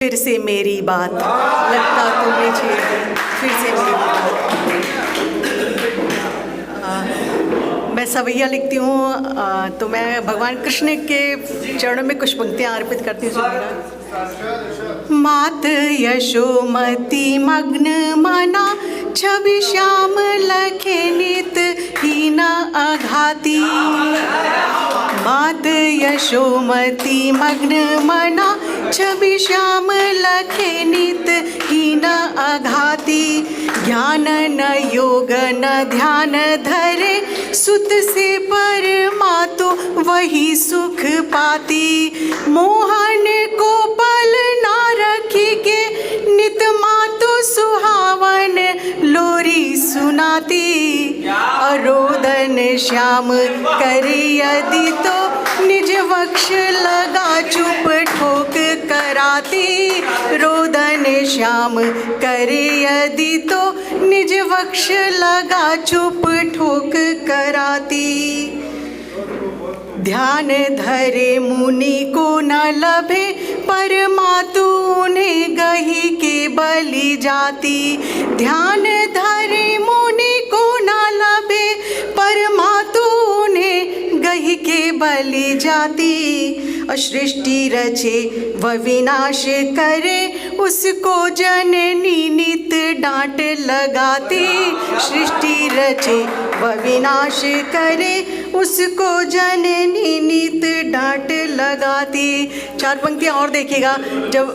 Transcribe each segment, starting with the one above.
फिर से मेरी बात लगता तो मुझे फिर से मेरी बात। मैं सवैया लिखती हूँ तो मैं भगवान कृष्ण के चरणों में कुछ पंक्तियाँ अर्पित करती हूँ। मात यशोमती मग्न मना छवि श्याम लखे नित हीना अघाती। मात यशोमती मग्न मना छवि श्याम लखे नित हीना अघाती। ज्ञान न योग न ध्यान धरे सुत से परमातु वही सुख पाती। मोहन को पल ना रखी के नित मातु सुहावन लोरी सुनाती। अरोदन श्याम करे यदि तो निज वक्ष लगा चुप ठोक कराती। रोदन श्याम करे यदि तो निज वक्ष लगा चुप ठोक कराती। ध्यान धरे मुनि को न लभे परमातु उन्हें गही के बलि जाती। ध्यान धरे मुनि को न लभे परमातु उन्हें गही के बलि जाती। और सृष्टि रचे व विनाश करे उसको जननी नित डांट लगाती। सृष्टि रचे व विनाश करे उसको जननी नित डांट लगाती। चार पंक्तियाँ और देखिएगा। जब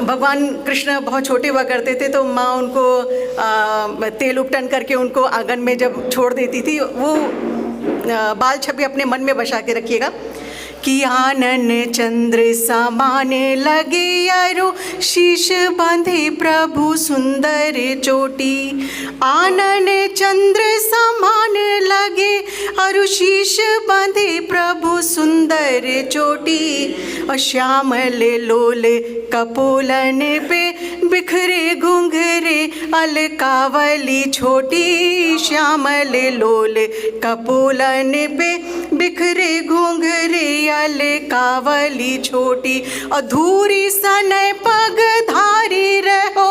भगवान कृष्ण बहुत छोटे हुआ करते थे तो माँ उनको तेल उपटन करके उनको आंगन में जब छोड़ देती थी, वो बाल छवि अपने मन में बसा के रखिएगा कि आनन चंद्र समान लगे अरु शीश बंधे प्रभु सुंदर चोटी। आनन चंद्र समान लगे अरु शीश बंधे प्रभु सुंदर चोटी। और श्यामल लोल कपोलन पे बिखरे घुंघरे अलकावली छोटी। श्यामल लोल कपोलन पे बिखरे घुंघरे अलकावली छोटी। अधूरी सनय पग धारी रहो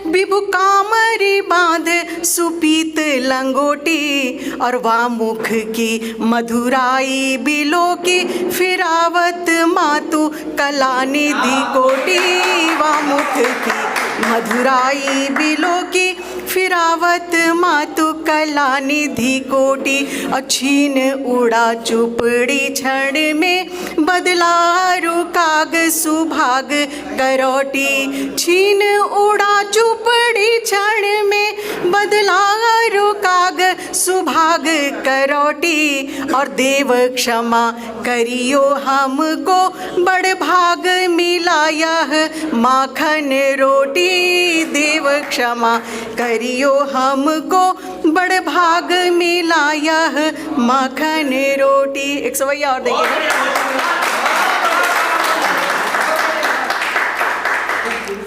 विभु कामरी बांध सुपीत लंगोटी। और वामुख की मधुराई बिलो की फिरावत मातु कलानिधि कोटी। वामुख की मधुराई बिलो की फिरावत मातु कलानिधि कोटि। अछीन उड़ा चुपड़ी क्षण में बदला रुकाग सुभाग करौटी। छीन उड़ा चुपड़ी क्षण में बदला रुकाग सुभाग करौटी। और देव क्षमा करियो हमको बड़ भाग मिला यह माखन रोटी। देव क्षमा करियो हमको बड़ भाग मिला यह माखन रोटी। एक सवैया और देखिए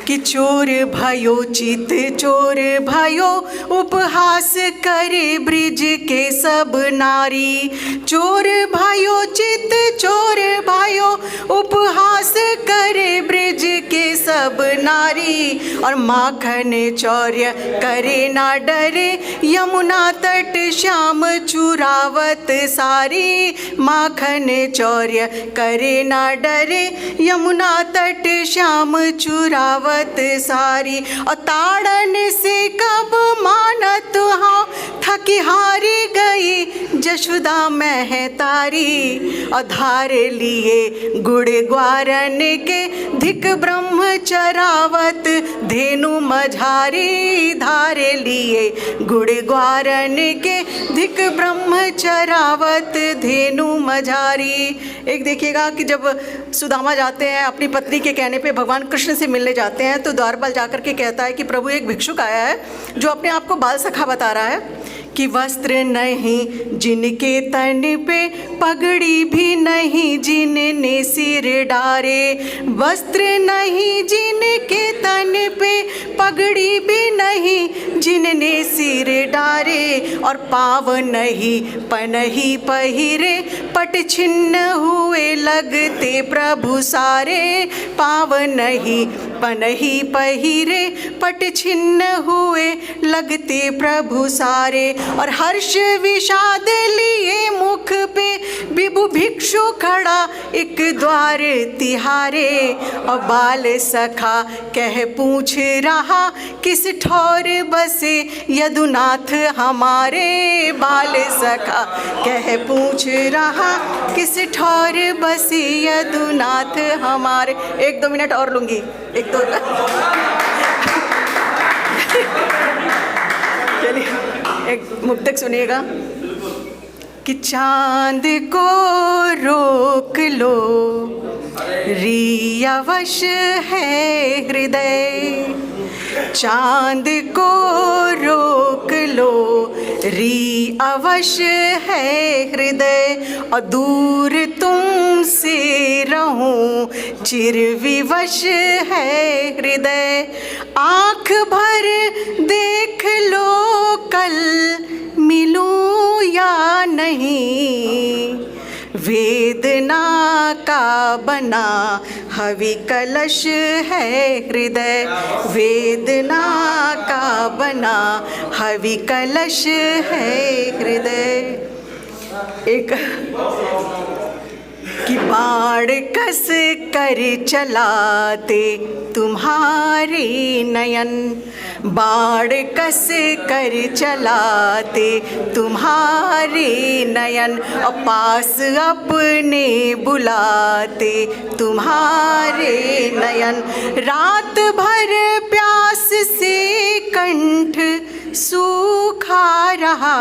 कि चोर भयो चित चोर भयो उपहास करे ब्रिज के सब नारी। चोर भयो चित चोर भयो उपहास करे ब्रिज के सब नारी। और माखन चौर्य करे ना डरे यमुना तट श्याम चुरावत सारी। माखन चौर्य करे ना डरे यमुना तट श्याम चुरावत सारी। और ताड़न से कब मानत हाँ थकी हारी गई जशुदा महतारी। और धार लिए गुड़ ग्वारन के धिक ब्रह्म चरावत धेनु मझारी। धार लिए गुड़ ग्वारन के धिक ब्रह्म चरावत धेनु मझारी। एक देखिएगा कि जब सुदामा जाते हैं अपनी पत्नी के कहने पे भगवान कृष्ण से मिलने जाते हैं तो द्वारपाल जाकर के कहता है कि प्रभु एक भिक्षुक आया है जो अपने आप को बाल सखा बता रहा है कि वस्त्र नहीं जिनके तन पे पगड़ी भी नहीं जिनने सिर डारे। वस्त्र नहीं जिनके तन पे पगड़ी भी नहीं जिनने सिर डारे, और पाव नहीं पनही पहिरे, पट छिन्न हुए लगते प्रभु सारे। पाव नहीं पनही पहिरे, पट छिन्न हुए लगते प्रभु सारे। और हर्ष विषाद लिए मुख पे विभु भिक्षु खड़ा एक द्वार तिहारे। और बाल सखा कह पूछ रहा किस ठौर बसे यदुनाथ हमारे। बाल सखा कह पूछ रहा किस ठौर बसे यदुनाथ हमारे। 1-2 मिनट और लूंगी, 1-2 चलिए एक मुक्तक सुनिएगा कि चांद को रोक लो री अवश्य है हृदय, चांद को रोक लो री अवश्य है हृदय। और दूर तुमसे रहूं चिर विवश है हृदय। आँख भर देख लो कल मिलूं या नहीं, वेदना का बना हवि कलश है हृदय। वेदना का बना हवि कलश है हृदय। एक कि बाण कस कर चलाते तुम्हारे नयन, बाण कस कर चलाते तुम्हारे नयन। और पास अपने बुलाते तुम्हारे नयन। रात भर प्यास से कंठ सूखा रहा,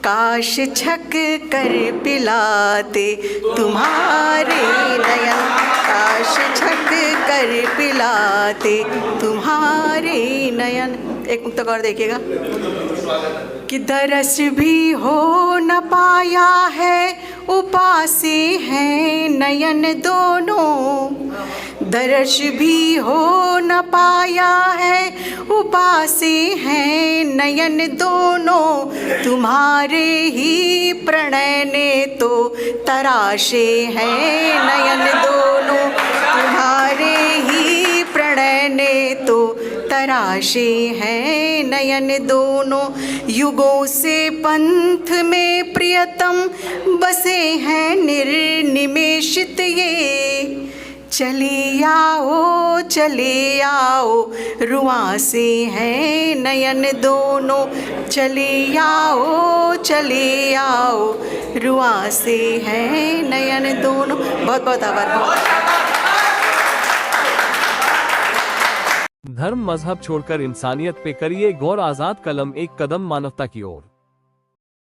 काश छक कर पिलाते तुम्हारे नयन। काश छक कर पिलाते तुम्हारे नयन। एक मुक्तक और देखिएगा कि दरस भी हो न पाया है उपासे हैं नयन दोनों। दर्श भी हो न पाया है उपासे हैं नयन दोनों। तुम्हारे ही प्रणय ने तो तराशे हैं नयन दोनों। तुम्हारे ही प्रणय ने तो तराशे हैं नयन दोनों। युगों से पंथ में प्रियतम बसे हैं निर्निमेषित ये। चले आओ रुआंसे हैं नयन दोनों। चले आओ रुआंसे हैं नयन दोनों। बहुत बहुत आभार। धर्म मजहब छोड़कर इंसानियत पे करिए गौर। आजाद कलम, एक कदम मानवता की ओर।